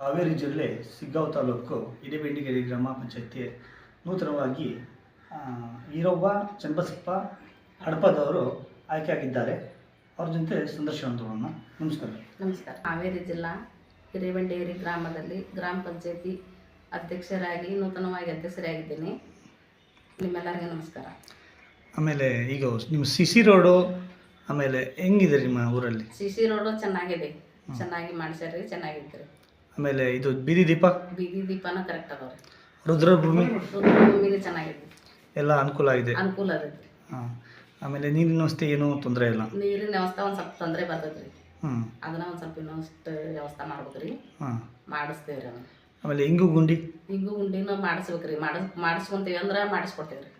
ಹಾವೇರಿ ಜಿಲ್ಲೆ ಸಿಗ್ಗಾಂವ್ ತಾಲೂಕು ಹಿರೇಬೆಂಡಿಗೆರೆ ಗ್ರಾಮ ಪಂಚಾಯತಿ ನೂತನವಾಗಿ ಈರವ್ವ ಚನ್ನಬಸಪ್ಪ ಹಡಪದವರು ಆಯ್ಕೆಯಾಗಿದ್ದಾರೆ. ಅವ್ರ ಜೊತೆ ಸಂದರ್ಶನ ತಗೊಳ್ಳೋಣ. ನಮಸ್ಕಾರ. ನಮಸ್ಕಾರ. ಹಾವೇರಿ ಜಿಲ್ಲಾ ಹಿರೇಬೆಂಡಿಗೆರೆ ಗ್ರಾಮದಲ್ಲಿ ಗ್ರಾಮ ಪಂಚಾಯತಿ ಅಧ್ಯಕ್ಷರಾಗಿ ನೂತನವಾಗಿ ಅಧ್ಯಕ್ಷರಾಗಿದ್ದೇನೆ. ನಿಮ್ಮೆಲ್ಲರಿಗೂ ನಮಸ್ಕಾರ. ಆಮೇಲೆ ಈಗ ನಿಮ್ಮ ಸಿ ರೋಡು ಆಮೇಲೆ ಹೆಂಗಿದೆ ನಿಮ್ಮ ಊರಲ್ಲಿ? ಸಿ ರೋಡು ಚೆನ್ನಾಗಿದೆ, ಚೆನ್ನಾಗಿ ಮಾಡಿಸ್ಯಾರಿ, ಚೆನ್ನಾಗಿತ್ತು. ಆಮೇಲೆ ಇದು ಬೀದಿ ದೀಪನೂ ಕರೆಕ್ಟ್ ಅದಾವ್ರಿ. ರುದ್ರಭೂಮಿಗೆ ಚೆನ್ನಾಗಿದೆ, ಎಲ್ಲ ಅನುಕೂಲ ಆಗಿದೆ. ಅನುಕೂಲ ಅದೈತಿ. ಹಾಂ. ಆಮೇಲೆ ನೀರಿನ ವ್ಯವಸ್ಥೆ ಏನೂ ತೊಂದರೆ ಇಲ್ಲ? ನೀರಿನ ವ್ಯವಸ್ಥೆ ಒಂದು ಸ್ವಲ್ಪ ತೊಂದರೆ ಬರ್ತೈತ್ರಿ. ಅದನ್ನ ಒಂದು ಸ್ವಲ್ಪ ಇನ್ನೊಂದಿಷ್ಟು ವ್ಯವಸ್ಥೆ ಮಾಡ್ಬೇಕ್ರಿ. ಮಾಡಿಸ್ತೇವ್ರಿ. ಆಮೇಲೆ ಇಂಗು ಗುಂಡಿನೂ ಮಾಡಿಸ್ಬೇಕ್ರಿ. ಮಾಡಿಸ್ಕೊಂತೀವಿ ಅಂದ್ರೆ ಮಾಡಿಸ್ಕೊಡ್ತೇವ್ರಿ.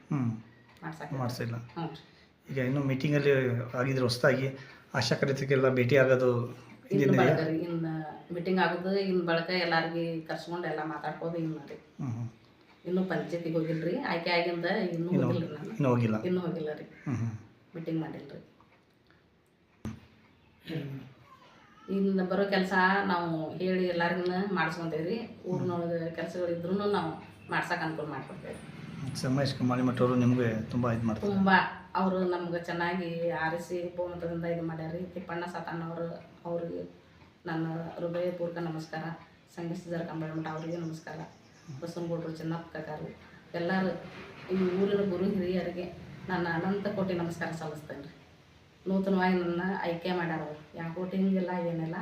ಮಾಡಿಸಿಲ್ಲ. ಈಗ ಇನ್ನೂ ಮೀಟಿಂಗಲ್ಲಿ ಆಗಿದ್ರೆ ಹೊಸದಾಗಿ ಆಶಾ ಕಾರ್ಯಕರ್ತರಿಗೆಲ್ಲ ಭೇಟಿ ಆಗೋದು ಇನ್ನು ಮೀಟಿಂಗ್ ಆಗೋದು ಇನ್ನು ಬಳಕ ಎಲ್ಲಾರ್ಗಿ ಕರ್ಸ್ಕೊಂಡು ಎಲ್ಲ ಮಾತಾಡ್ಬೋದು. ಇನ್ನು ರೀ ಇನ್ನೂ ಪಂಚಾಯತಿಗೆ ಹೋಗಿಲ್ರಿ. ಆಯ್ಕೆ ಆಗಿಂದ ಇನ್ನೂ ಹೋಗಿಲ್ರಿ. ನಾನು ಇನ್ನೂ ಹೋಗಿಲ್ಲ ರೀ. ಮೀಟಿಂಗ್ ಮಾಡಿಲ್ರಿ. ಇನ್ನು ಬರೋ ಕೆಲಸ ನಾವು ಹೇಳಿ ಎಲ್ಲಾರ್ಗು ಮಾಡಿಸ್ಕೊಂತೇವ್ರಿ. ಊರಿನೊಳಗೆ ಕೆಲಸಗಳಿದ್ರೂ ನಾವು ಮಾಡ್ಸಕ್ಕೆ ಅನುಕೂಲ ಮಾಡಿಕೊಡ್ತೇವೆ. ರಮೇಶ್ ಮಳಿಮಠ ಅವರು ನಿಮಗೆ ತುಂಬ ಇದು ಮಾಡ್ತಾರೆ. ತುಂಬ ಅವರು ನಮ್ಗೆ ಚೆನ್ನಾಗಿ ಆರಿಸಿ ಬಹುಮತದಿಂದ ಇದು ಮಾಡ್ಯಾರಿ. ತಿಪ್ಪಣ್ಣ ಸಾತಣ್ಣವರು ಅವ್ರಿಗೆ ನನ್ನ ಹೃದಯಪೂರ್ವಕ ನಮಸ್ಕಾರ. ಸಂಗೀತ ಕಂಬಳಮಠ ಅವರಿಗೆ ನಮಸ್ಕಾರ. ಬಸವನಗೌಡರು, ಚಿನ್ನಪ್ಪ ಕಾಕಾರು, ಎಲ್ಲರೂ ಈ ಊರಿನ ಗುರು ಹಿರಿಯರಿಗೆ ನನ್ನ ಅನಂತ ಕೋಟಿ ನಮಸ್ಕಾರ ಸಲ್ಲಿಸ್ತೇನೆ ರೀ. ನೂತನವಾಗಿ ನನ್ನ ಆಯ್ಕೆ ಮಾಡ್ಯಾರ. ಯಾವ ಕೋಟಿ ಹಿಂಗಿಲ್ಲ ಏನಿಲ್ಲ.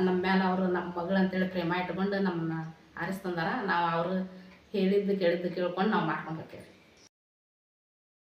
ನಮ್ಮ ಮೇಲೆ ಅವರು ನಮ್ಮ ಮಗಳು ಅಂತೇಳಿ ಪ್ರೇಮ ಇಟ್ಕೊಂಡು ನಮ್ಮನ್ನ ಆರಿಸ್ತಂದಾರ. ನಾವು ಅವರು ಹೇಳಿದ್ದು ಕೇಳಿದ್ದು ಕೇಳ್ಕೊಂಡು ನಾವು ಮಾಡ್ಕೊಂಡು ಹೋಗ್ತೇವೆ.